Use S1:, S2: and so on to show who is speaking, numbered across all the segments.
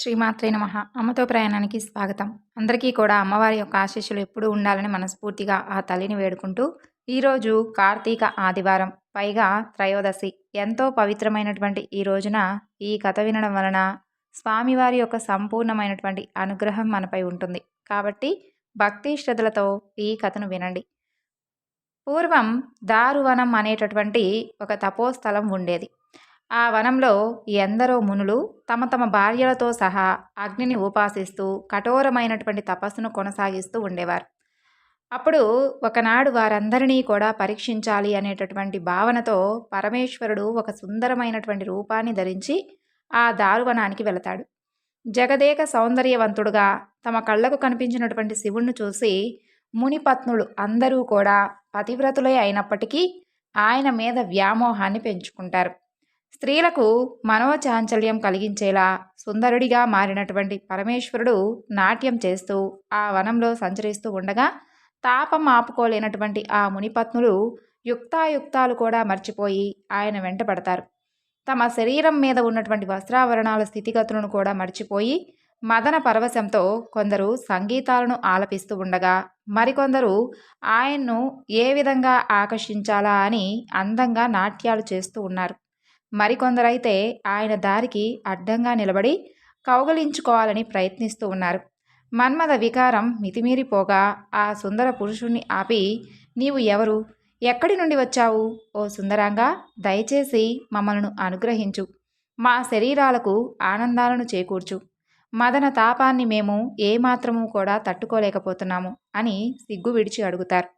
S1: శ్రీమాత్రే నమః. అమ్మతో ప్రయాణానికి స్వాగతం. అందరికీ కూడా అమ్మవారి యొక్క ఆశీస్సులు ఎప్పుడూ ఉండాలని మనస్ఫూర్తిగా ఆ తల్లిని వేడుకుంటూ, ఈరోజు కార్తీక ఆదివారం, పైగా త్రయోదశి. ఎంతో పవిత్రమైనటువంటి ఈ రోజున ఈ కథ వినడం వలన స్వామివారి యొక్క సంపూర్ణమైనటువంటి అనుగ్రహం మనపై ఉంటుంది. కాబట్టి భక్తి శ్రద్ధలతో ఈ కథను వినండి. పూర్వం దారువనం అనేటటువంటి ఒక తపోస్థలం ఉండేది. ఆ వనంలో ఎందరో మునులు తమ తమ భార్యలతో సహా అగ్నిని ఉపాసిస్తూ కఠోరమైనటువంటి తపస్సును కొనసాగిస్తూ ఉండేవారు. అప్పుడు ఒకనాడు వారందరినీ కూడా పరీక్షించాలి అనేటటువంటి భావనతో పరమేశ్వరుడు ఒక సుందరమైనటువంటి రూపాన్ని ధరించి ఆ దారువనానికి వెళతాడు. జగదేక సౌందర్యవంతుడుగా తమ కళ్ళకు కనిపించినటువంటి శివుణ్ణి చూసి మునిపత్నులు అందరూ కూడా పతివ్రతులే అయినప్పటికీ ఆయన మీద వ్యామోహాన్ని పెంచుకుంటారు. స్త్రీలకు మనోచాంచల్యం కలిగించేలా సుందరుడిగా మారినటువంటి పరమేశ్వరుడు నాట్యం చేస్తూ ఆ వనంలో సంచరిస్తూ ఉండగా తాపం ఆపుకోలేనటువంటి ఆ మునిపత్నులు యుక్తాయుక్తాలు కూడా మర్చిపోయి ఆయన వెంటపడతారు. తమ శరీరం మీద ఉన్నటువంటి వస్త్రాభరణాల స్థితిగతులను కూడా మర్చిపోయి మదన పరవశంతో కొందరు సంగీతాలను ఆలపిస్తూ ఉండగా మరికొందరు ఆయన్ను ఏ విధంగా ఆకర్షించాలా అని అందంగా నాట్యాలు చేస్తూ ఉన్నారు. మరికొందరైతే ఆయన దారికి అడ్డంగా నిలబడి కౌగలించుకోవాలని ప్రయత్నిస్తూ ఉన్నారు. మన్మథ వికారం మితిమీరిపోగా ఆ సుందర పురుషుణ్ణి ఆపి, నీవు ఎవరు? ఎక్కడి నుండి వచ్చావు? ఓ సుందరాంగా, దయచేసి మమ్మల్ని అనుగ్రహించు. మా శరీరాలకు ఆనందాలను చేకూర్చు. మదన తాపాన్ని మేము ఏమాత్రము కూడా తట్టుకోలేకపోతున్నాము అని సిగ్గు విడిచి అడుగుతారు.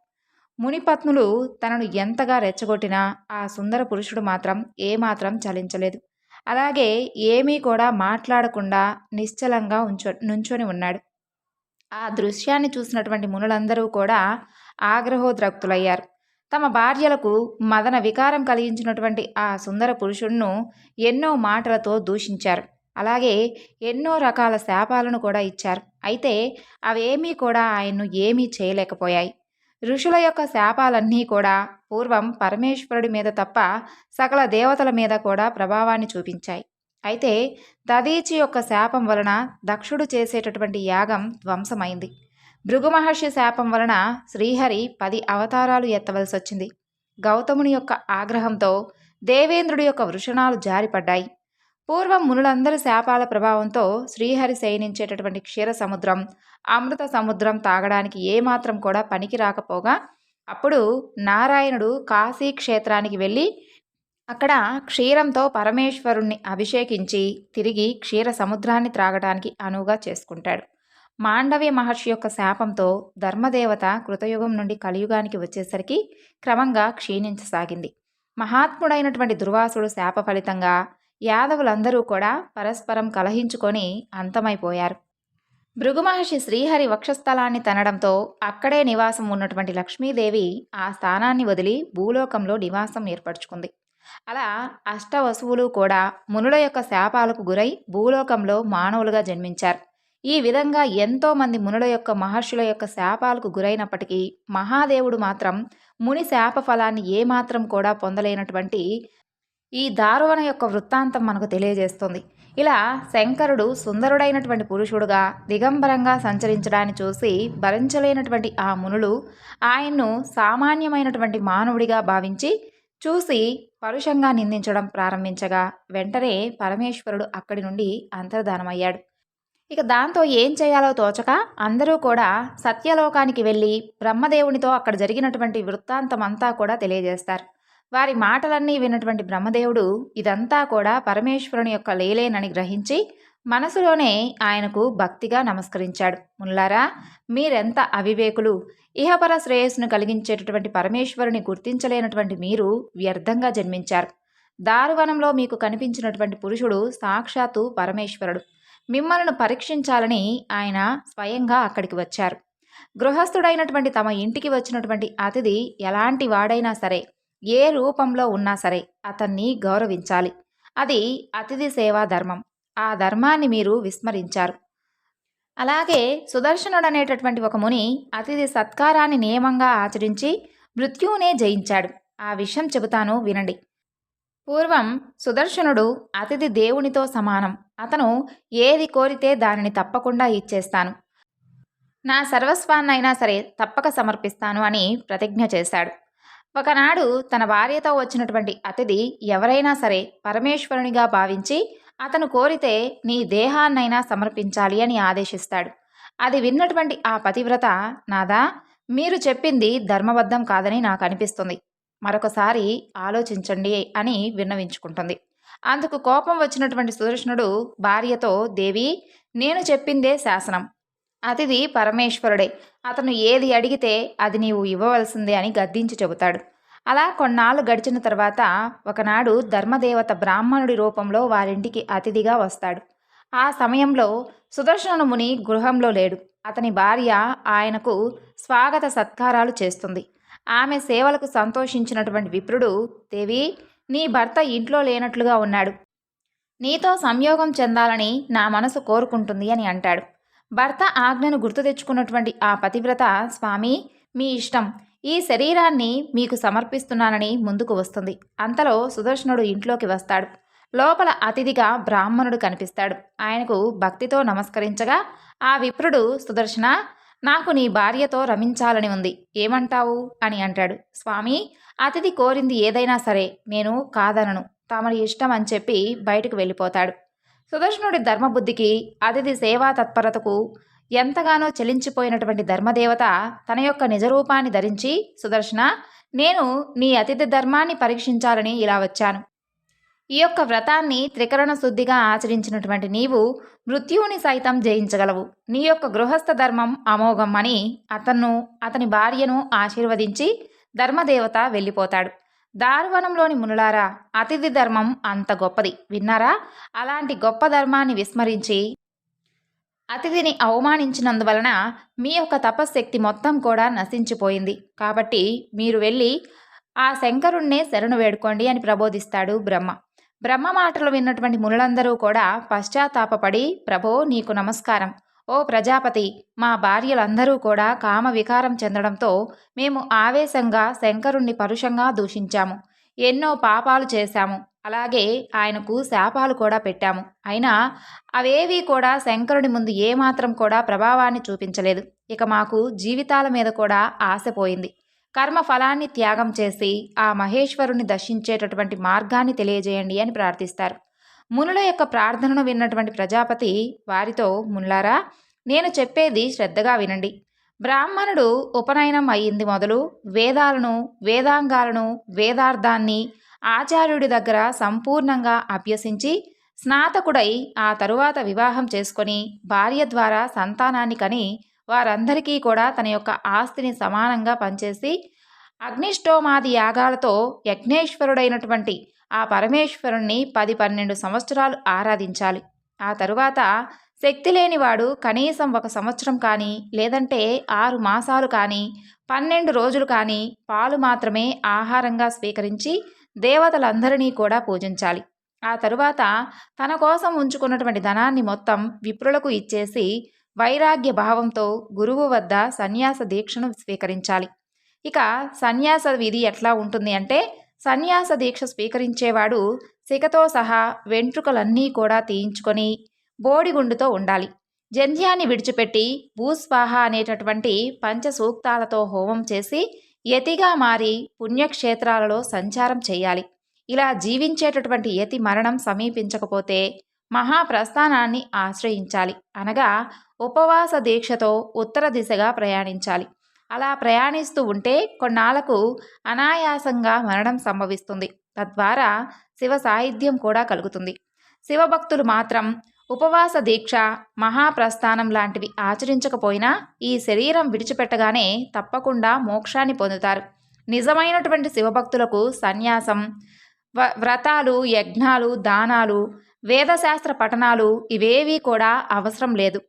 S1: మునిపత్నులు తనను ఎంతగా రెచ్చగొట్టినా ఆ సుందర పురుషుడు మాత్రం ఏమాత్రం చలించలేదు. అలాగే ఏమీ కూడా మాట్లాడకుండా నిశ్చలంగా నుంచొని ఉన్నాడు. ఆ దృశ్యాన్ని చూసినటువంటి మునులందరూ కూడా ఆగ్రహోద్రక్తులయ్యారు. తమ భార్యలకు మదన వికారం కలిగించినటువంటి ఆ సుందర పురుషుడును ఎన్నో మాటలతో దూషించారు. అలాగే ఎన్నో రకాల శాపాలను కూడా ఇచ్చారు. అయితే అవేమీ కూడా ఆయన్ను ఏమీ చేయలేకపోయాయి. ఋషుల యొక్క శాపాలన్నీ కూడా పూర్వం పరమేశ్వరుడి మీద తప్ప సకల దేవతల మీద కూడా ప్రభావాన్ని చూపించాయి. అయితే దదీచి యొక్క శాపం వలన దక్షుడు చేసేటటువంటి యాగం ధ్వంసమైంది. భృగు మహర్షి శాపం వలన శ్రీహరి 10 అవతారాలు ఎత్తవలసి వచ్చింది. గౌతముని యొక్క ఆగ్రహంతో దేవేంద్రుడి యొక్క వృషణాలు జారిపడ్డాయి. పూర్వం మునులందరి శాపాల ప్రభావంతో శ్రీహరి శయనించేటటువంటి క్షీర సముద్రం, అమృత సముద్రం తాగడానికి ఏమాత్రం కూడా పనికి రాకపోగా అప్పుడు నారాయణుడు కాశీ క్షేత్రానికి వెళ్ళి అక్కడ క్షీరంతో పరమేశ్వరుణ్ణి అభిషేకించి తిరిగి క్షీర సముద్రాన్ని త్రాగడానికి అనువుగా చేసుకుంటాడు. మాండవ్య మహర్షి యొక్క శాపంతో ధర్మదేవత కృతయుగం నుండి కలియుగానికి వచ్చేసరికి క్రమంగా క్షీణించసాగింది. మహాత్ముడైనటువంటి దుర్వాసుడు శాప ఫలితంగా యాదవులందరూ కూడా పరస్పరం కలహించుకొని అంతమైపోయారు. భృగు మహర్షి శ్రీహరి వక్షస్థలాన్ని తనడంతో అక్కడే నివాసం ఉన్నటువంటి లక్ష్మీదేవి ఆ స్థానాన్ని వదిలి భూలోకంలో నివాసం ఏర్పరచుకుంది. అలా అష్టవసువులు కూడా మునుల యొక్క శాపాలకు గురై భూలోకంలో మానవులుగా జన్మించారు. ఈ విధంగా ఎంతోమంది మునుల యొక్క మహర్షుల యొక్క శాపాలకు గురైనప్పటికీ మహాదేవుడు మాత్రం ముని శాప ఫలాన్ని ఏమాత్రం కూడా పొందలేనటువంటి ఈ దారువన యొక్క వృత్తాంతం మనకు తెలియజేస్తుంది. ఇలా శంకరుడు సుందరుడైనటువంటి పురుషుడుగా దిగంబరంగా సంచరించడాన్ని చూసి భరించలేనటువంటి ఆ మునులు ఆయన్ను సామాన్యమైనటువంటి మానవుడిగా భావించి చూసి పరుషంగా నిందించడం ప్రారంభించగా వెంటనే పరమేశ్వరుడు అక్కడి నుండి అంతర్ధానమయ్యాడు. ఇక దాంతో ఏం చేయాలో తోచక అందరూ కూడా సత్యలోకానికి వెళ్ళి బ్రహ్మదేవునితో అక్కడ జరిగినటువంటి వృత్తాంతం అంతా కూడా తెలియజేస్తారు. వారి మాటలన్నీ విన్నటువంటి బ్రహ్మదేవుడు ఇదంతా కూడా పరమేశ్వరుని యొక్క లీలేనని గ్రహించి మనసులోనే ఆయనకు భక్తిగా నమస్కరించాడు. ముల్లారా, మీరెంత అవివేకులు! ఇహపర శ్రేయస్సును కలిగించేటటువంటి పరమేశ్వరుని గుర్తించలేనటువంటి మీరు వ్యర్థంగా జన్మించారు. దారువనంలో మీకు కనిపించినటువంటి పురుషుడు సాక్షాత్తు పరమేశ్వరుడు. మిమ్మల్ని పరీక్షించాలని ఆయన స్వయంగా అక్కడికి వచ్చారు. గృహస్థుడైనటువంటి తమ ఇంటికి వచ్చినటువంటి అతిథి ఎలాంటి వాడైనా సరే, ఏ రూపంలో ఉన్నా సరే అతన్ని గౌరవించాలి. అది అతిథి సేవా ధర్మం. ఆ ధర్మాన్ని మీరు విస్మరించారు. అలాగే సుదర్శనుడనేటటువంటి ఒక ముని అతిథి సత్కారాన్ని నియమంగా ఆచరించి మృత్యువునే జయించాడు. ఆ విషయం చెబుతాను వినండి. పూర్వం సుదర్శనుడు అతిథి దేవునితో సమానం. అతను ఏది కోరితే దానిని తప్పకుండా ఇచ్చేస్తాను. నా సర్వస్వాన్నైనా సరే తప్పక సమర్పిస్తాను అని ప్రతిజ్ఞ చేశాడు. ఒకనాడు తన భార్యతో వచ్చినటువంటి అతిథి ఎవరైనా సరే పరమేశ్వరునిగా భావించి అతను కోరితే నీ దేహాన్నైనా సమర్పించాలి అని ఆదేశిస్తాడు. అది విన్నటువంటి ఆ పతివ్రత, నాదా, మీరు చెప్పింది ధర్మబద్ధం కాదని నాకు అనిపిస్తుంది, మరొకసారి ఆలోచించండి అని విన్నవించుకుంటుంది. అందుకు కోపం వచ్చినటువంటి సుదర్శనుడు భార్యతో, దేవి, నేను చెప్పిందే శాసనం. అతిథి పరమేశ్వరుడే. అతను ఏది అడిగితే అది నీవు ఇవ్వవలసిందే అని గద్దించి చెబుతాడు. అలా కొన్నాళ్ళు గడిచిన తర్వాత ఒకనాడు ధర్మదేవత బ్రాహ్మణుడి రూపంలో వారింటికి అతిథిగా వస్తాడు. ఆ సమయంలో సుదర్శన ముని గృహంలో లేడు. అతని భార్య ఆయనకు స్వాగత సత్కారాలు చేస్తుంది. ఆమె సేవలకు సంతోషించినటువంటి విప్రుడు, దేవి, నీ భర్త ఇంట్లో లేనట్లుగా ఉన్నాడు. నీతో సంయోగం చెందాలని నా మనసు కోరుకుంటుంది అని అంటాడు. భర్త ఆజ్ఞను గుర్తు తెచ్చుకున్నటువంటి ఆ పతివ్రత, స్వామి, మీ ఇష్టం, ఈ శరీరాన్ని మీకు సమర్పిస్తున్నానని ముందుకు వస్తుంది. అంతలో సుదర్శనుడు ఇంట్లోకి వస్తాడు. లోపల అతిథిగా బ్రాహ్మణుడు కనిపిస్తాడు. ఆయనకు భక్తితో నమస్కరించగా ఆ విప్రుడు, సుదర్శన, నాకు నీ భార్యతో రమించాలని ఉంది, ఏమంటావు అని అంటాడు. స్వామి, అతిథి కోరింది ఏదైనా సరే నేను కాదనను, తమరి ఇష్టం అని చెప్పి బయటకు వెళ్ళిపోతాడు. సుదర్శనుడి ధర్మబుద్ధికి, అతిథి సేవా తత్పరతకు ఎంతగానో చెలించిపోయినటువంటి ధర్మదేవత తన యొక్క నిజరూపాన్ని ధరించి, సుదర్శన, నేను నీ అతిథి ధర్మాన్ని పరీక్షించాలని ఇలా వచ్చాను. ఈ యొక్క వ్రతాన్ని త్రికరణ శుద్ధిగా ఆచరించినటువంటి నీవు మృత్యువుని సైతం జయించగలవు. నీ యొక్క గృహస్థ ధర్మం అమోఘం అని అతని భార్యను ఆశీర్వదించి ధర్మదేవత వెళ్ళిపోతాడు. దారువనంలోని మునులారా, అతిథి ధర్మం అంత గొప్పది విన్నారా? అలాంటి గొప్ప ధర్మాన్ని విస్మరించి అతిథిని అవమానించినందువలన మీ యొక్క తపశ్శక్తి మొత్తం కూడా నశించిపోయింది. కాబట్టి మీరు వెళ్ళి ఆ శంకరుణ్ణే శరణు వేడుకోండి అని ప్రబోధిస్తాడు బ్రహ్మ. బ్రహ్మ మాటలు విన్నటువంటి మునులందరూ కూడా పశ్చాత్తాపపడి, ప్రభో, నీకు నమస్కారం. ఓ ప్రజాపతి, మా భార్యలందరూ కూడా కామ వికారం చెందడంతో మేము ఆవేశంగా శంకరుణ్ణి పరుషంగా దూషించాము. ఎన్నో పాపాలు చేశాము. అలాగే ఆయనకు శాపాలు కూడా పెట్టాము. అయినా అవేవీ కూడా శంకరుడి ముందు ఏమాత్రం కూడా ప్రభావాన్ని చూపించలేదు. ఇక మాకు జీవితాల మీద కూడా ఆశపోయింది. కర్మ ఫలాన్ని త్యాగం చేసి ఆ మహేశ్వరుని దర్శించేటటువంటి మార్గాన్ని తెలియజేయండి అని ప్రార్థిస్తారు. మునుల యొక్క ప్రార్థనను విన్నటువంటి ప్రజాపతి వారితో, మునులారా, నేను చెప్పేది శ్రద్ధగా వినండి. బ్రాహ్మణుడు ఉపనయనం అయ్యింది మొదలు వేదాలను, వేదాంగాలను, వేదార్థాన్ని ఆచార్యుడి దగ్గర సంపూర్ణంగా అభ్యసించి స్నాతకుడై ఆ తరువాత వివాహం చేసుకొని భార్య ద్వారా సంతానాన్ని కని వారందరికీ కూడా తన యొక్క ఆస్తిని సమానంగా పంచేసి అగ్నిష్టోమాది యాగాలతో యజ్ఞేశ్వరుడైనటువంటి ఆ పరమేశ్వరుణ్ణి 10-12 సంవత్సరాలు ఆరాధించాలి. ఆ తరువాత శక్తి లేనివాడు కనీసం 1 సంవత్సరం కానీ, లేదంటే 6 మాసాలు కానీ, 12 రోజులు కానీ పాలు మాత్రమే ఆహారంగా స్వీకరించి దేవతలందరినీ కూడా పూజించాలి. ఆ తరువాత తన కోసం ఉంచుకున్నటువంటి ధనాన్ని మొత్తం విప్రులకు ఇచ్చేసి వైరాగ్య భావంతో గురువు వద్ద సన్యాస దీక్షను స్వీకరించాలి. ఇక సన్యాస విధి ఎట్లా ఉంటుంది అంటే, సన్యాస దీక్ష స్వీకరించేవాడు శిఖతో సహా వెంట్రుకలన్నీ కూడా తీయించుకొని బోడిగుండుతో ఉండాలి. జంధ్యాన్ని విడిచిపెట్టి భూస్వాహ అనేటటువంటి పంచసూక్తాలతో హోమం చేసి యతిగా మారి పుణ్యక్షేత్రాలలో సంచారం చేయాలి. ఇలా జీవించేటటువంటి యతి మరణం సమీపించకపోతే మహాప్రస్థానాన్ని ఆశ్రయించాలి. అనగా ఉపవాస దీక్షతో ఉత్తర దిశగా ప్రయాణించాలి. అలా ప్రయాణిస్తూ ఉంటే కొన్నాళ్లకు అనాయాసంగా మరణం సంభవిస్తుంది. తద్వారా శివ సాహిత్యం కూడా కలుగుతుంది. శివభక్తులు మాత్రం ఉపవాస దీక్ష, మహాప్రస్థానం లాంటివి ఆచరించకపోయినా ఈ శరీరం విడిచిపెట్టగానే తప్పకుండా మోక్షాన్ని పొందుతారు. నిజమైనటువంటి శివభక్తులకు సన్యాసం, వ్రతాలు, యజ్ఞాలు, దానాలు, వేదశాస్త్ర పఠనాలు ఇవేవీ కూడా అవసరం లేదు.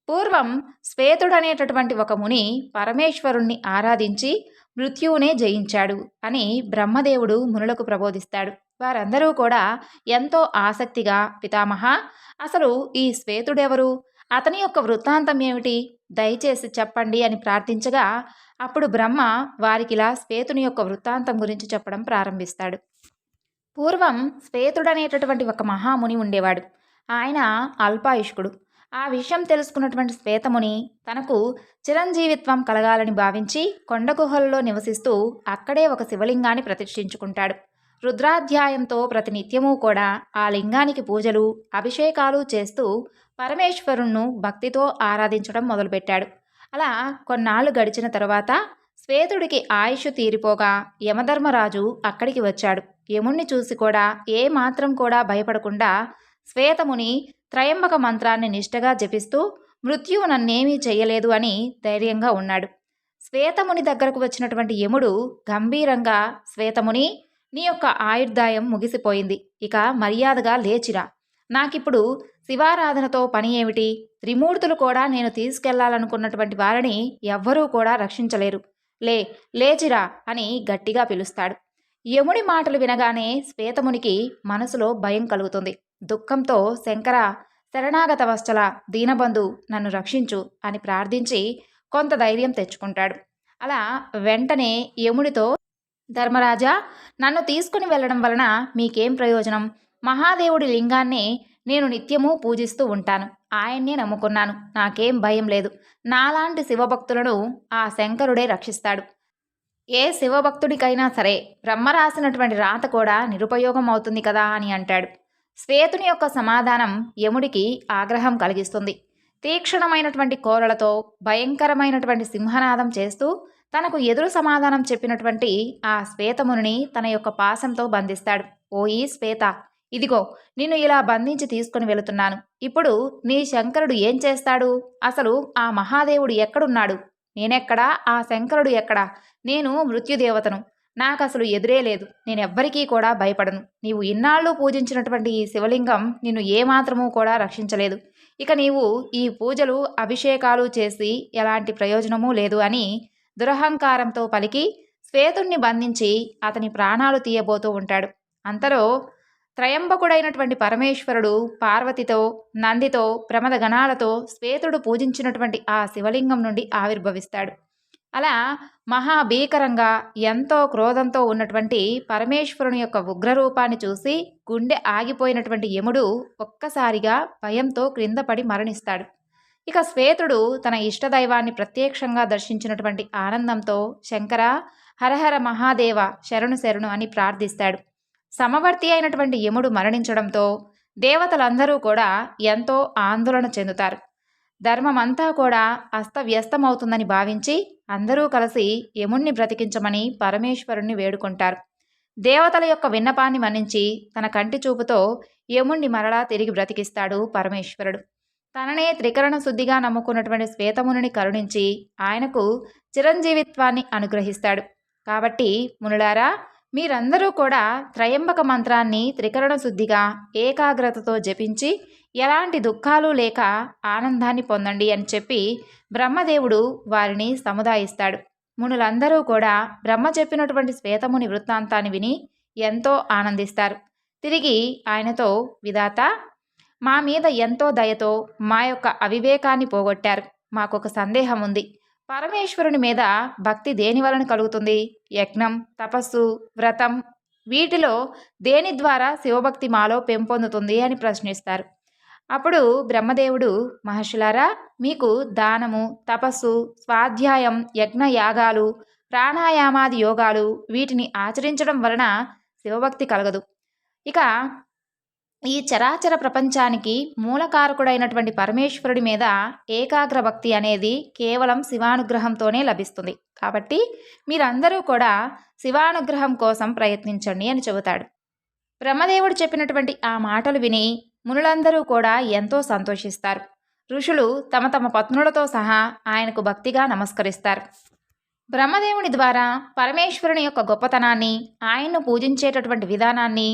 S1: పూర్వం శ్వేతుడనేటటువంటి ఒక ముని పరమేశ్వరుణ్ణి ఆరాధించి మృత్యువునే జయించాడు అని బ్రహ్మదేవుడు మునులకు ప్రబోధిస్తాడు. వారందరూ కూడా ఎంతో ఆసక్తిగా, పితామహ, అసలు ఈ శ్వేతుడెవరు, అతని యొక్క వృత్తాంతం ఏమిటి, దయచేసి చెప్పండి అని ప్రార్థించగా అప్పుడు బ్రహ్మ వారికిలా శ్వేతుని యొక్క వృత్తాంతం గురించి చెప్పడం ప్రారంభిస్తాడు. పూర్వం శ్వేతుడనేటటువంటి ఒక మహాముని ఉండేవాడు. ఆయన అల్పాయుష్కుడు. ఆ విషయం తెలుసుకున్నటువంటి శ్వేతముని తనకు చిరంజీవిత్వం కలగాలని భావించి కొండ గుహల్లో నివసిస్తూ అక్కడే ఒక శివలింగాన్ని ప్రతిష్ఠించుకుంటాడు. రుద్రాధ్యాయంతో ప్రతినిత్యము కూడా ఆ లింగానికి పూజలు, అభిషేకాలు చేస్తూ పరమేశ్వరుణ్ణు భక్తితో ఆరాధించడం మొదలుపెట్టాడు. అలా కొన్నాళ్లు గడిచిన తరువాత శ్వేతుడికి ఆయుష్ తీరిపోగా యమధర్మరాజు అక్కడికి వచ్చాడు. యముణ్ణి చూసి కూడా ఏ మాత్రం కూడా భయపడకుండా శ్వేతముని త్రయంబక మంత్రాన్ని నిష్టగా జపిస్తూ మృత్యువు నన్నేమీ చెయ్యలేదు అని ధైర్యంగా ఉన్నాడు. శ్వేతముని దగ్గరకు వచ్చినటువంటి యముడు గంభీరంగా, శ్వేతముని, నీ యొక్క ఆయుర్దాయం ముగిసిపోయింది, ఇక మర్యాదగా లేచిరా. నాకిప్పుడు శివారాధనతో పని ఏమిటి? త్రిమూర్తులు కూడా నేను తీసుకెళ్లాలనుకున్నటువంటి వారిని ఎవ్వరూ కూడా రక్షించలేరు. లేచిరా అని గట్టిగా పిలుస్తాడు. యముడి మాటలు వినగానే శ్వేతమునికి మనసులో భయం కలుగుతుంది. దుఃఖంతో శంకర, శరణాగత వత్సల, దీనబంధు, నన్ను రక్షించు అని ప్రార్థించి కొంత ధైర్యం తెచ్చుకుంటాడు. అలా వెంటనే యముడితో, ధర్మరాజా, నన్ను తీసుకుని వెళ్ళడం వలన మీకేం ప్రయోజనం? మహాదేవుడి లింగాన్ని నేను నిత్యము పూజిస్తూ ఉంటాను. ఆయన్నే నమ్ముకున్నాను. నాకేం భయం లేదు. నాలాంటి శివభక్తులను ఆ శంకరుడే రక్షిస్తాడు. ఏ శివభక్తుడికైనా సరే బ్రహ్మ రాసినటువంటి రాత కూడా నిరుపయోగం అవుతుంది కదా అని అంటాడు. శ్వేతుని యొక్క సమాధానం యముడికి ఆగ్రహం కలిగిస్తుంది. తీక్షణమైనటువంటి కోరలతో భయంకరమైనటువంటి సింహనాదం చేస్తూ తనకు ఎదురు సమాధానం చెప్పినటువంటి ఆ శ్వేతముని తన యొక్క పాశంతో బంధిస్తాడు. ఓయి శ్వేత, ఇదిగో నిన్ను ఇలా బంధించి తీసుకుని వెళుతున్నాను. ఇప్పుడు నీ శంకరుడు ఏం చేస్తాడు? అసలు ఆ మహాదేవుడు ఎక్కడున్నాడు? నేనెక్కడా? ఆ శంకరుడు ఎక్కడా? నేను మృత్యుదేవతను. నాకసలు ఎదురే లేదు. నేనెవ్వరికీ కూడా భయపడను. నీవు ఇన్నాళ్ళు పూజించినటువంటి ఈ శివలింగం నిన్ను ఏమాత్రమూ కూడా రక్షించలేదు. ఇక నీవు ఈ పూజలు, అభిషేకాలు చేసి ఎలాంటి ప్రయోజనమూ లేదు అని దురహంకారంతో పలికి శ్వేతుణ్ణి బంధించి అతని ప్రాణాలు తీయబోతూ ఉంటాడు. అంతలో త్రయంబకుడైనటువంటి పరమేశ్వరుడు పార్వతితో, నందితో, ప్రమద గణాలతో శ్వేతుడు పూజించినటువంటి ఆ శివలింగం నుండి ఆవిర్భవిస్తాడు. అలా మహాభీకరంగా ఎంతో క్రోధంతో ఉన్నటువంటి పరమేశ్వరుని యొక్క ఉగ్రరూపాన్ని చూసి గుండె ఆగిపోయినటువంటి యముడు ఒక్కసారిగా భయంతో క్రిందపడి మరణిస్తాడు. ఇక శ్వేతుడు తన ఇష్టదైవాన్ని ప్రత్యక్షంగా దర్శించినటువంటి ఆనందంతో శంకర, హరహర మహాదేవ, శరణు శరణు అని ప్రార్థిస్తాడు. సమవర్తి అయినటువంటి యముడు మరణించడంతో దేవతలందరూ కూడా ఎంతో ఆందోళన చెందుతారు. ధర్మమంతా కూడా అస్తవ్యస్తమవుతుందని భావించి అందరూ కలిసి యముణ్ణి బ్రతికించమని పరమేశ్వరుణ్ణి వేడుకుంటారు. దేవతల యొక్క విన్నపాన్ని మన్నించి తన కంటి చూపుతో యముణ్ణి మరలా తిరిగి బ్రతికిస్తాడు పరమేశ్వరుడు. తననే త్రికరణ శుద్ధిగా నమ్ముకున్నటువంటి శ్వేతమునిని కరుణించి ఆయనకు చిరంజీవిత్వాన్ని అనుగ్రహిస్తాడు. కాబట్టి మునులారా, మీరందరూ కూడా త్రయంబక మంత్రాన్ని త్రికరణ శుద్ధిగా ఏకాగ్రతతో జపించి ఎలాంటి దుఃఖాలు లేక ఆనందాన్ని పొందండి అని చెప్పి బ్రహ్మదేవుడు వారిని సముదాయిస్తాడు. మునులందరూ కూడా బ్రహ్మ చెప్పినటువంటి శ్వేతముని వృత్తాంతాన్ని విని ఎంతో ఆనందిస్తారు. తిరిగి ఆయనతో, విధాత, మా మీద ఎంతో దయతో మా యొక్క అవివేకాన్ని పోగొట్టారు. మాకొక సందేహం ఉంది. పరమేశ్వరుని మీద భక్తి దేని వలన కలుగుతుంది? యజ్ఞం, తపస్సు, వ్రతం, వీటిలో దేని ద్వారా శివభక్తి మాలో పెంపొందుతుంది అని ప్రశ్నిస్తారు. అప్పుడు బ్రహ్మదేవుడు, మహర్షులారా, మీకు దానము, తపస్సు, స్వాధ్యాయం, యజ్ఞ యాగాలు, ప్రాణాయామాది యోగాలు వీటిని ఆచరించడం వలన శివభక్తి కలగదు. ఇక ఈ చరాచర ప్రపంచానికి మూలకారకుడైనటువంటి పరమేశ్వరుడి మీద ఏకాగ్ర భక్తి అనేది కేవలం శివానుగ్రహంతోనే లభిస్తుంది. కాబట్టి మీరందరూ కూడా శివానుగ్రహం కోసం ప్రయత్నించండి అని చెబుతాడు. బ్రహ్మదేవుడు చెప్పినటువంటి ఆ మాటలు విని మునులందరూ కూడా ఎంతో సంతోషిస్తారు. ఋషులు తమ తమ పత్నులతో సహా ఆయనకు భక్తిగా నమస్కరిస్తారు. బ్రహ్మదేవుని ద్వారా పరమేశ్వరుని యొక్క గొప్పతనాన్ని, ఆయన్ను పూజించేటటువంటి విధానాన్ని,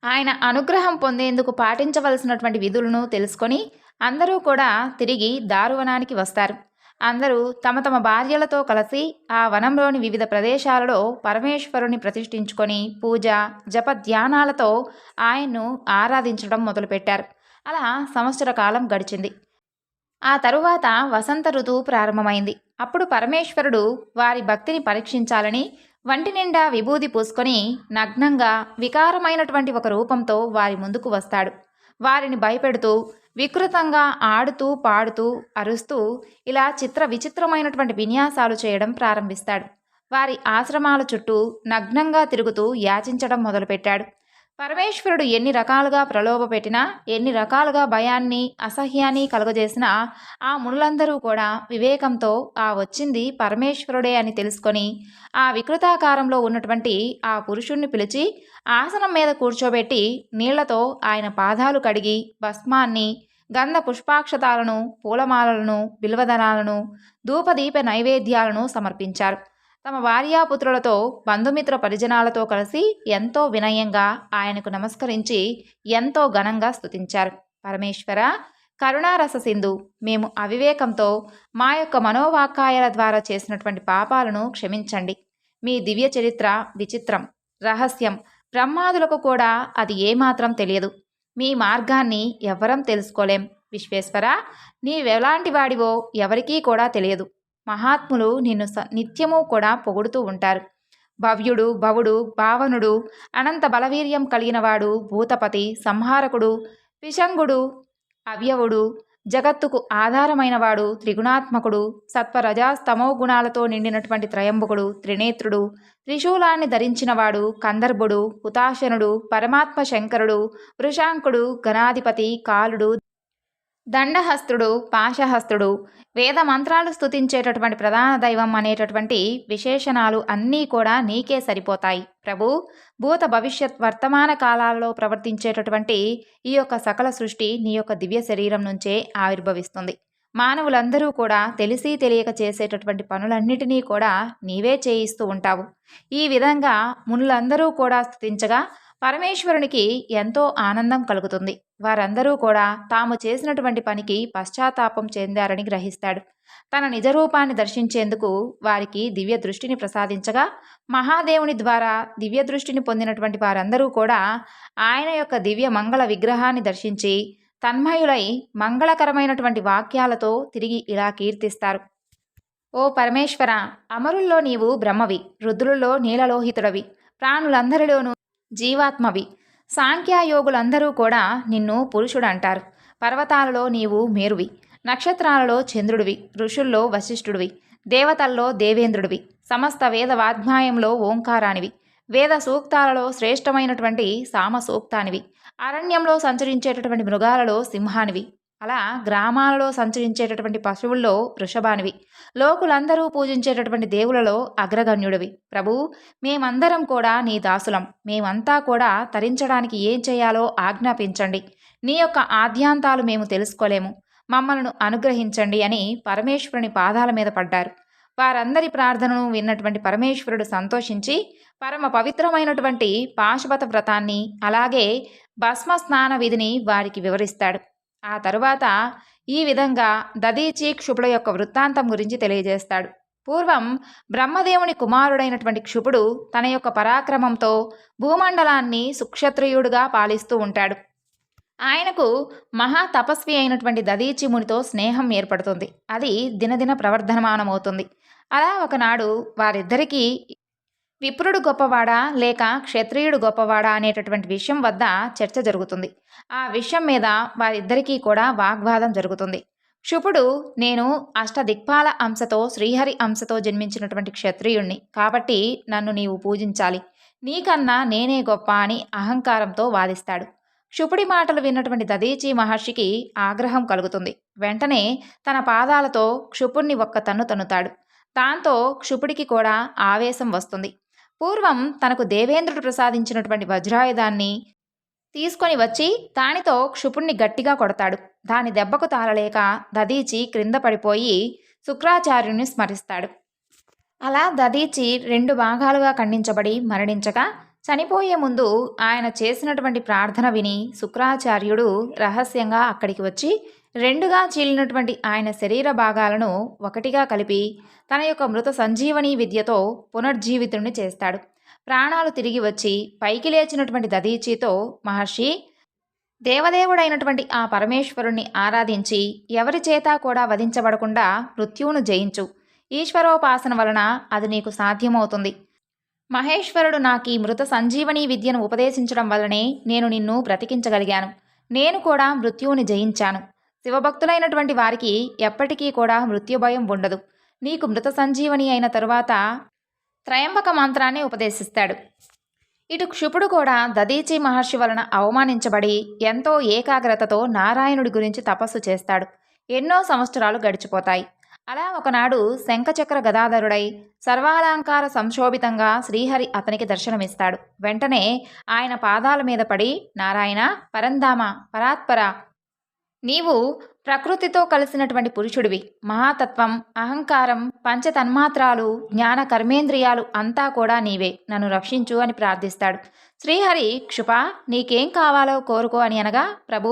S1: ఆయన అనుగ్రహం పొందేందుకు పాటించవలసినటువంటి విధులను తెలుసుకొని అందరూ కూడా తిరిగి దారువనానికి వస్తారు. అందరూ తమ తమ భార్యలతో కలిసి ఆ వనంలోని వివిధ ప్రదేశాలలో పరమేశ్వరుని ప్రతిష్ఠించుకొని పూజ, జప, ధ్యానాలతో ఆయన్ను ఆరాధించడం మొదలుపెట్టారు. అలా సంవత్సర కాలం గడిచింది. ఆ తరువాత వసంత ఋతువు ప్రారంభమైంది. అప్పుడు పరమేశ్వరుడు వారి భక్తిని పరీక్షించాలని వంటి నిండా విభూది పూసుకొని నగ్నంగా వికారమైనటువంటి ఒక రూపంతో వారి ముందుకు వస్తాడు. వారిని భయపెడుతూ వికృతంగా ఆడుతూ పాడుతూ అరుస్తూ ఇలా చిత్ర విచిత్రమైనటువంటి విన్యాసాలు చేయడం ప్రారంభిస్తాడు. వారి ఆశ్రమాల చుట్టూ నగ్నంగా తిరుగుతూ యాచించడం మొదలుపెట్టాడు. పరమేశ్వరుడు ఎన్ని రకాలుగా ప్రలోభపెట్టినా, ఎన్ని రకాలుగా భయాన్ని అసహ్యాన్ని కలుగజేసినా ఆ మునులందరూ కూడా వివేకంతో ఆ వచ్చింది పరమేశ్వరుడే అని తెలుసుకొని ఆ వికృతాకారంలో ఉన్నటువంటి ఆ పురుషుణ్ణి పిలిచి ఆసనం మీద కూర్చోబెట్టి నీళ్లతో ఆయన పాదాలు కడిగి భస్మాన్ని, గంధ పుష్పాక్షతాలను, పూలమాలలను, బిల్వదళాలను, ధూపదీప నైవేద్యాలను సమర్పించారు. తమ భార్యాపుత్రులతో బంధుమిత్ర పరిజనాలతో కలిసి ఎంతో వినయంగా ఆయనకు నమస్కరించి ఎంతో ఘనంగా స్తుతించారు. పరమేశ్వర, కరుణారస సింధు, మేము అవివేకంతో మా యొక్క మనోవాక్కాయాల ద్వారా చేసినటువంటి పాపాలను క్షమించండి. మీ దివ్య చరిత్ర విచిత్రం, రహస్యం, బ్రహ్మాదులకు కూడా అది ఏమాత్రం తెలియదు. మీ మార్గాన్ని ఎవ్వరం తెలుసుకోలేం. విశ్వేశ్వర, నీవెలాంటి వాడివో ఎవరికీ కూడా తెలియదు. మహాత్ములు నిన్ను నిత్యము కూడా పొగుడుతూ ఉంటారు. భవ్యుడు, భవుడు, భావనుడు, అనంత బలవీర్యం కలిగినవాడు, భూతపతి, సంహారకుడు, పిశంగుడు, అవ్యవుడు, జగత్తుకు ఆధారమైనవాడు, త్రిగుణాత్మకుడు, సత్వరజస్తమో గుణాలతో నిండినటువంటి త్రయంబకుడు, త్రినేత్రుడు, త్రిశూలాన్ని ధరించినవాడు, కందర్భుడు, హుతాశనుడు, పరమాత్మ శంకరుడు, వృషాంకుడు, గణాధిపతి, కాలుడు, దండహస్తుడు, పాశహస్తుడు, వేద మంత్రాలు స్తుతించేటటువంటి ప్రధాన దైవం అనేటటువంటి విశేషణాలు అన్నీ కూడా నీకే సరిపోతాయి ప్రభు. భూత భవిష్యత్ వర్తమాన కాలాల్లో ప్రవర్తించేటటువంటి ఈ యొక్క సకల సృష్టి నీ యొక్క దివ్య శరీరం నుంచే ఆవిర్భవిస్తుంది. మానవులందరూ కూడా తెలిసి తెలియక చేసేటటువంటి పనులన్నిటినీ కూడా నీవే చేయిస్తూ ఉంటావు. ఈ విధంగా మునులందరూ కూడా స్తుతించగా పరమేశ్వరునికి ఎంతో ఆనందం కలుగుతుంది. వారందరూ కూడా తాము చేసినటువంటి పనికి పశ్చాత్తాపం చెందారని గ్రహిస్తాడు. తన నిజరూపాన్ని దర్శించేందుకు వారికి దివ్య దృష్టిని ప్రసాదించగా మహాదేవుని ద్వారా దివ్య దృష్టిని పొందినటువంటి వారందరూ కూడా ఆయన యొక్క దివ్య మంగళ విగ్రహాన్ని దర్శించి తన్మయులై మంగళకరమైనటువంటి వాక్యాలతో తిరిగి ఇలా కీర్తిస్తారు. ఓ పరమేశ్వర, అమరుల్లో నీవు బ్రహ్మవి, రుద్రుల్లో నీలలోహితుడవి, ప్రాణులందరిలోనూ జీవాత్మవి. సాంఖ్యాయోగులందరూ కూడా నిన్ను పురుషుడంటారు. పర్వతాలలో నీవు మేరువి, నక్షత్రాలలో చంద్రుడివి, ఋషుల్లో వశిష్ఠుడివి, దేవతల్లో దేవేంద్రుడివి, సమస్త వేద వాగ్మాయంలో ఓంకారానివి, వేద సూక్తాలలో శ్రేష్టమైనటువంటి సామ సూక్తానివి, అరణ్యంలో సంచరించేటటువంటి మృగాలలో సింహానివి, అలా గ్రామాలలో సంచరించేటటువంటి పశువుల్లో వృషభానివి, లోకులందరూ పూజించేటటువంటి దేవులలో అగ్రగణ్యుడివి. ప్రభు, మేమందరం కూడా నీ దాసులం. మేమంతా కూడా తరించడానికి ఏం చేయాలో ఆజ్ఞాపించండి. నీ యొక్క ఆద్యాంతాలు మేము తెలుసుకోలేము. మమ్మల్ని అనుగ్రహించండి అని పరమేశ్వరుని పాదాల మీద పడ్డారు. వారందరి ప్రార్థనను విన్నటువంటి పరమేశ్వరుడు సంతోషించి పరమ పవిత్రమైనటువంటి పాశుపత వ్రతాన్ని అలాగే భస్మ స్నాన విధిని వారికి వివరిస్తాడు. ఆ తరువాత ఈ విధంగా దదీచి క్షుపుల యొక్క వృత్తాంతం గురించి తెలియజేస్తాడు. పూర్వం బ్రహ్మదేవుని కుమారుడైనటువంటి క్షుపుడు తన యొక్క పరాక్రమంతో భూమండలాన్ని సుక్షత్రియుడుగా పాలిస్తూ ఉంటాడు. ఆయనకు మహా తపస్వి అయినటువంటి దదీచి మునితో స్నేహం ఏర్పడుతుంది. అది దినదిన ప్రవర్ధమానమవుతుంది. అలా ఒకనాడు వారిద్దరికీ విప్రుడు గొప్పవాడా లేక క్షత్రియుడు గొప్పవాడా అనేటటువంటి విషయం వద్ద చర్చ జరుగుతుంది. ఆ విషయం మీద వారిద్దరికీ కూడా వాగ్వాదం జరుగుతుంది. క్షుపుడు, నేను అష్టదిక్పాల అంశతో శ్రీహరి అంశతో జన్మించినటువంటి క్షత్రియుణ్ణి, కాబట్టి నన్ను నీవు పూజించాలి, నీకన్నా నేనే గొప్ప అని అహంకారంతో వాదిస్తాడు. క్షుపుడి మాటలు విన్నటువంటి దదీచి మహర్షికి ఆగ్రహం కలుగుతుంది. వెంటనే తన పాదాలతో క్షుపుణ్ణి ఒక్క తన్ను తన్నుతాడు. దాంతో క్షుపుడికి కూడా ఆవేశం వస్తుంది. పూర్వం తనకు దేవేంద్రుడు ప్రసాదించినటువంటి వజ్రాయుధాన్ని తీసుకొని వచ్చి దానితో క్షుపుణ్ణి గట్టిగా కొడతాడు. దాని దెబ్బకు తాళలేక దదీచి క్రింద పడిపోయి శుక్రాచార్యుని స్మరిస్తాడు. అలా దదీచి 2 భాగాలుగా ఖండించబడి మరణించగా చనిపోయే ముందు ఆయన చేసినటువంటి ప్రార్థన విని శుక్రాచార్యుడు రహస్యంగా అక్కడికి వచ్చి 2గా చీలినటువంటి ఆయన శరీర భాగాలను ఒకటిగా కలిపి తన యొక్క మృత సంజీవని విద్యతో పునర్జీవితుణ్ణి చేస్తాడు. ప్రాణాలు తిరిగి వచ్చి పైకి లేచినటువంటి దదీచితో, మహర్షి, దేవదేవుడైనటువంటి ఆ పరమేశ్వరుణ్ణి ఆరాధించి ఎవరి చేత కూడా వధించబడకుండా మృత్యువును జయించు. ఈశ్వరోపాసన వలన అది నీకు సాధ్యమవుతుంది. మహేశ్వరుడు నాకీ మృత సంజీవనీ విద్యను ఉపదేశించడం వల్లనే నేను నిన్ను బ్రతికించగలిగాను. నేను కూడా మృత్యువుని జయించాను. శివభక్తులైనటువంటి వారికి ఎప్పటికీ కూడా మృత్యుభయం ఉండదు. నీకు మృత సంజీవని అయిన తరువాత త్రయంబక మంత్రాన్ని ఉపదేశిస్తాడు. ఇటు క్షుపుడు కూడా దదీచి మహర్షి వలన అవమానించబడి ఎంతో ఏకాగ్రతతో నారాయణుడి గురించి తపస్సు చేస్తాడు. ఎన్నో సంవత్సరాలు గడిచిపోతాయి. అలా ఒకనాడు శంఖచక్ర గదాధరుడై సర్వాలంకార సంశోభితంగా శ్రీహరి అతనికి దర్శనమిస్తాడు. వెంటనే ఆయన పాదాల మీద పడి, నారాయణ, పరంధామ, పరాత్పర, నీవు ప్రకృతితో కలిసినటువంటి పురుషుడివి. మహాతత్వం, అహంకారం, పంచతన్మాత్రాలు, జ్ఞాన కర్మేంద్రియాలు అంతా కూడా నీవే. నన్ను రక్షించు అని ప్రార్థిస్తాడు. శ్రీహరి, క్షుప, నీకేం కావాలో కోరుకో అని అనగా, ప్రభు,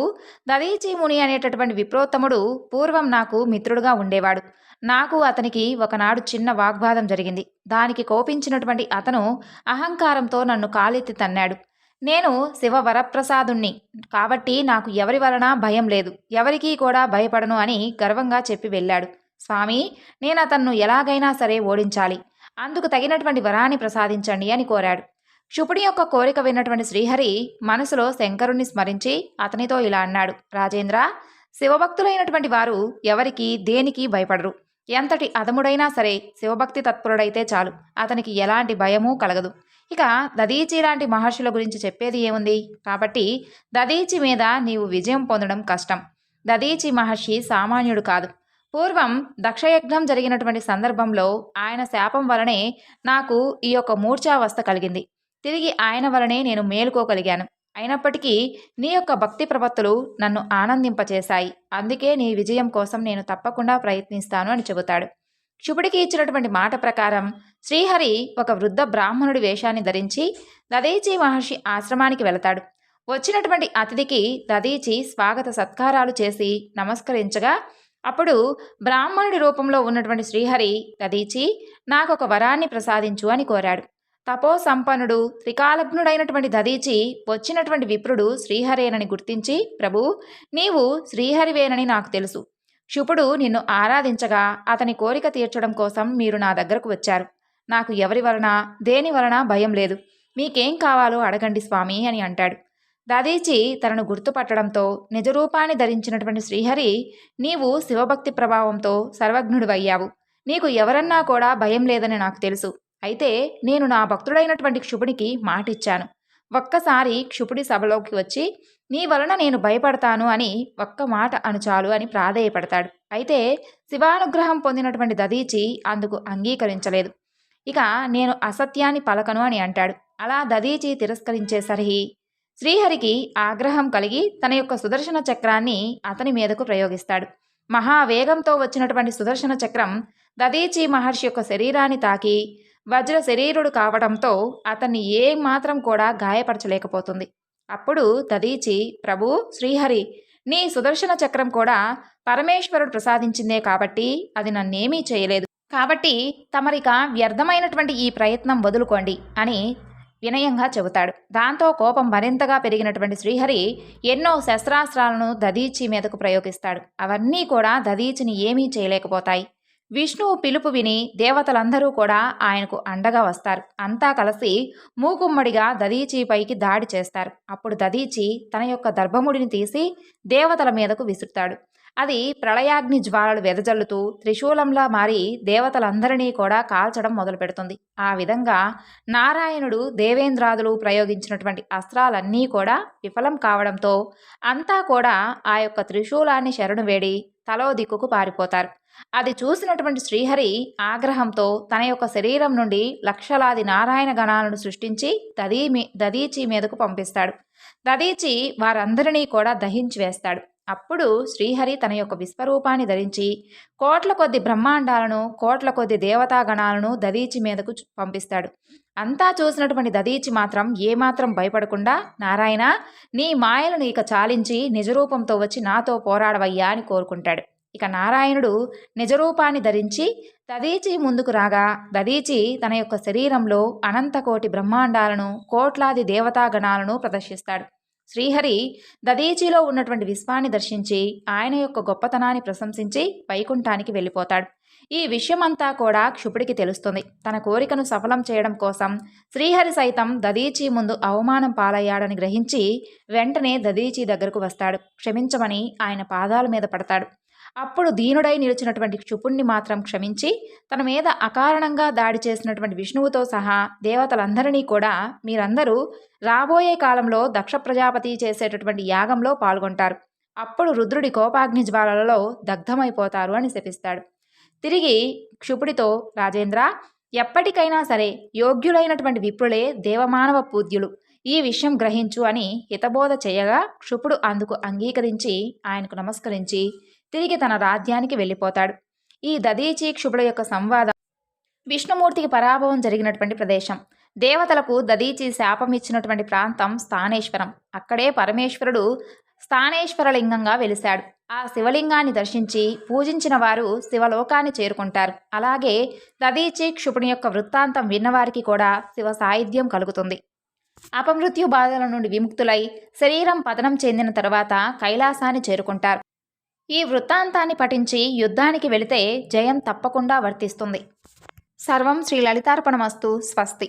S1: దదీచి ముని అనేటటువంటి విప్రోత్తముడు పూర్వం నాకు మిత్రుడుగా ఉండేవాడు. నాకు అతనికి ఒకనాడు చిన్న వాగ్వాదం జరిగింది. దానికి కోపించినటువంటి అతను అహంకారంతో నన్ను కాలెత్తి తన్నాడు. నేను శివవరప్రసాదుణ్ణి కాబట్టి నాకు ఎవరి వలన భయం లేదు, ఎవరికీ కూడా భయపడను అని గర్వంగా చెప్పి వెళ్ళాడు. స్వామి, నేను అతన్ను ఎలాగైనా సరే ఓడించాలి. అందుకు తగినటువంటి వరాన్ని ప్రసాదించండి అని కోరాడు. క్షుపుడి యొక్క కోరిక విన్నటువంటి శ్రీహరి మనసులో శంకరుణ్ణి స్మరించి అతనితో ఇలా అన్నాడు. రాజేంద్ర, శివభక్తులైనటువంటి వారు ఎవరికి దేనికి భయపడరు. ఎంతటి అధముడైనా సరే శివభక్తి తత్పరుడైతే చాలు, అతనికి ఎలాంటి భయమూ కలగదు. ఇక దదీచి లాంటి మహర్షుల గురించి చెప్పేది ఏముంది? కాబట్టి దదీచి మీద నీవు విజయం పొందడం కష్టం. దదీచి మహర్షి సామాన్యుడు కాదు. పూర్వం దక్షయజ్ఞం జరిగినటువంటి సందర్భంలో ఆయన శాపం వలనే నాకు ఈ యొక్క మూర్ఛావస్థ కలిగింది. తిరిగి ఆయన వలనే నేను మేలుకోగలిగాను. అయినప్పటికీ నీ యొక్క భక్తి ప్రపత్తులు నన్ను ఆనందింపచేశాయి. అందుకే నీ విజయం కోసం నేను తప్పకుండా ప్రయత్నిస్తాను అని చెబుతాడు. క్షుపుడికి ఇచ్చినటువంటి మాట ప్రకారం శ్రీహరి ఒక వృద్ధ బ్రాహ్మణుడి వేషాన్ని ధరించి దదీచి మహర్షి ఆశ్రమానికి వెళతాడు. వచ్చినటువంటి అతిథికి దదీచి స్వాగత సత్కారాలు చేసి నమస్కరించగా, అప్పుడు బ్రాహ్మణుడి రూపంలో ఉన్నటువంటి శ్రీహరి, దదీచి, నాకొక వరాన్ని ప్రసాదించు అని కోరాడు. తపో సంపన్నుడు, త్రికాలజ్ఞుడైనటువంటి దదీచి వచ్చినటువంటి విప్రుడు శ్రీహరేనని గుర్తించి, ప్రభు, నీవు శ్రీహరివేనని నాకు తెలుసు. క్షుపుడు నిన్ను ఆరాధించగా అతని కోరిక తీర్చడం కోసం మీరు నా దగ్గరకు వచ్చారు. నాకు ఎవరి వలన దేని వలన భయం లేదు. మీకేం కావాలో అడగండి స్వామి అని అంటాడు. దదీచి తనను గుర్తుపట్టడంతో నిజరూపాన్ని ధరించినటువంటి శ్రీహరి, నీవు శివభక్తి ప్రభావంతో సర్వజ్ఞుడివయ్యావు. నీకు ఎవరన్నా కూడా భయం లేదని నాకు తెలుసు. అయితే నేను నా భక్తుడైనటువంటి క్షుపుడికి మాటిచ్చాను. ఒక్కసారి క్షుపుడి సభలోకి వచ్చి నీ వలన నేను భయపడతాను అని ఒక్క మాట అనుచాలు అని ప్రాధేయపడతాడు. అయితే శివానుగ్రహం పొందినటువంటి దదీచి అందుకు అంగీకరించలేదు. ఇక నేను అసత్యాన్ని పలకను అని అంటాడు. అలా దదీచి తిరస్కరించేసరికి శ్రీహరికి ఆగ్రహం కలిగి తన యొక్క సుదర్శన చక్రాన్ని అతని మీదకు ప్రయోగిస్తాడు. మహావేగంతో వచ్చినటువంటి సుదర్శన చక్రం దదీచి మహర్షి యొక్క శరీరాన్ని తాకి వజ్ర శరీరుడు కావడంతో అతన్ని ఏమాత్రం కూడా గాయపరచలేకపోతుంది. అప్పుడు దదీచి, ప్రభు శ్రీహరి, నీ సుదర్శన చక్రం కూడా పరమేశ్వరుడు ప్రసాదించిందే కాబట్టి అది నన్నేమీ చేయలేదు. కాబట్టి తమరిక వ్యర్థమైనటువంటి ఈ ప్రయత్నం వదులుకోండి అని వినయంగా చెబుతాడు. దాంతో కోపం మరింతగా పెరిగినటువంటి శ్రీహరి ఎన్నో శస్త్రాస్త్రాలను దదీచి మీదకు ప్రయోగిస్తాడు. అవన్నీ కూడా దదీచిని ఏమీ చేయలేకపోతాయి. విష్ణువు పిలుపు విని దేవతలందరూ కూడా ఆయనకు అండగా వస్తారు. అంతా కలిసి మూకుమ్మడిగా దదీచిపైకి దాడి చేస్తారు. అప్పుడు దదీచి తన యొక్క దర్భముడిని తీసి దేవతల మీదకు విసురుతాడు. అది ప్రళయాగ్ని జ్వాలలు వెదజల్లుతూ త్రిశూలంలా మారి దేవతలందరినీ కూడా కాల్చడం మొదలుపెడుతుంది. ఆ విధంగా నారాయణుడు దేవేంద్రాదులు ప్రయోగించినటువంటి అస్త్రాలన్నీ కూడా విఫలం కావడంతో అంతా కూడా ఆ యొక్క త్రిశూలాన్ని శరణు వేడి తలో దిక్కుకు పారిపోతారు. అది చూసినటువంటి శ్రీహరి ఆగ్రహంతో తన యొక్క శరీరం నుండి లక్షలాది నారాయణ గణాలను సృష్టించి దదీచి మీదకు పంపిస్తాడు. దదీచి వారందరినీ కూడా దహించి వేస్తాడు. అప్పుడు శ్రీహరి తన యొక్క విశ్వరూపాన్ని ధరించి కోట్ల కొద్ది బ్రహ్మాండాలను, కోట్ల కొద్ది దేవతాగణాలను దదీచి మీదకు పంపిస్తాడు. అంతా చూసినటువంటి దదీచి మాత్రం ఏమాత్రం భయపడకుండా, నారాయణ, నీ మాయలను ఇక చాలించి నిజరూపంతో వచ్చి నాతో పోరాడవయ్యా అని కోరుకుంటాడు. ఇక నారాయణుడు నిజరూపాన్ని ధరించి దదీచి ముందుకు రాగా దదీచి తన యొక్క శరీరంలో అనంతకోటి బ్రహ్మాండాలను, కోట్లాది దేవతాగణాలను ప్రదర్శిస్తాడు. శ్రీహరి దదీచిలో ఉన్నటువంటి విశ్వాన్ని దర్శించి ఆయన యొక్క గొప్పతనాన్ని ప్రశంసించి వైకుంఠానికి వెళ్ళిపోతాడు. ఈ విషయమంతా కూడా క్షుపుడికి తెలుస్తుంది. తన కోరికను సఫలం చేయడం కోసం శ్రీహరి సైతం దదీచి ముందు అవమానం పాలయ్యాడని గ్రహించి వెంటనే దదీచి దగ్గరకు వస్తాడు. క్షమించమని ఆయన పాదాల మీద పడతాడు. అప్పుడు దీనుడై నిలిచినటువంటి క్షుపుణ్ణి మాత్రం క్షమించి తన మీద అకారణంగా దాడి చేసినటువంటి విష్ణువుతో సహా దేవతలందరినీ కూడా మీరందరూ రాబోయే కాలంలో దక్ష ప్రజాపతి చేసేటటువంటి యాగంలో పాల్గొంటారు. అప్పుడు రుద్రుడి కోపాగ్ని జ్వాలలలో దగ్ధమైపోతారు అని శపిస్తాడు. తిరిగి క్షుపుడితో, రాజేంద్ర, ఎప్పటికైనా సరే యోగ్యులైనటువంటి విప్రులే దేవమానవ పూజ్యులు, ఈ విషయం గ్రహించు అని హితబోధ చేయగా క్షుపుడు అందుకు అంగీకరించి ఆయనకు నమస్కరించి తిరిగి తన రాజ్యానికి వెళ్ళిపోతాడు. ఈ దదీచి క్షుపుడు యొక్క సంవాదం విష్ణుమూర్తికి పరాభవం జరిగినటువంటి ప్రదేశం. దేవతలకు దదీచి శాపం ఇచ్చినటువంటి ప్రాంతం స్థానేశ్వరం. అక్కడే పరమేశ్వరుడు స్థానేశ్వరలింగంగా వెలిశాడు. ఆ శివలింగాన్ని దర్శించి పూజించిన వారు శివలోకాన్ని చేరుకుంటారు. అలాగే దదీచి క్షుపుని యొక్క వృత్తాంతం విన్నవారికి కూడా శివ సాయుధ్యం కలుగుతుంది. అపమృత్యు బాధల నుండి విముక్తులై శరీరం పతనం చెందిన తర్వాత కైలాసాన్ని చేరుకుంటారు. ఈ వృత్తాంతాన్ని పఠించి యుద్ధానికి వెళితే జయం తప్పకుండా వర్తిస్తుంది. సర్వం శ్రీ లలితార్పణమస్తు. స్వస్తి.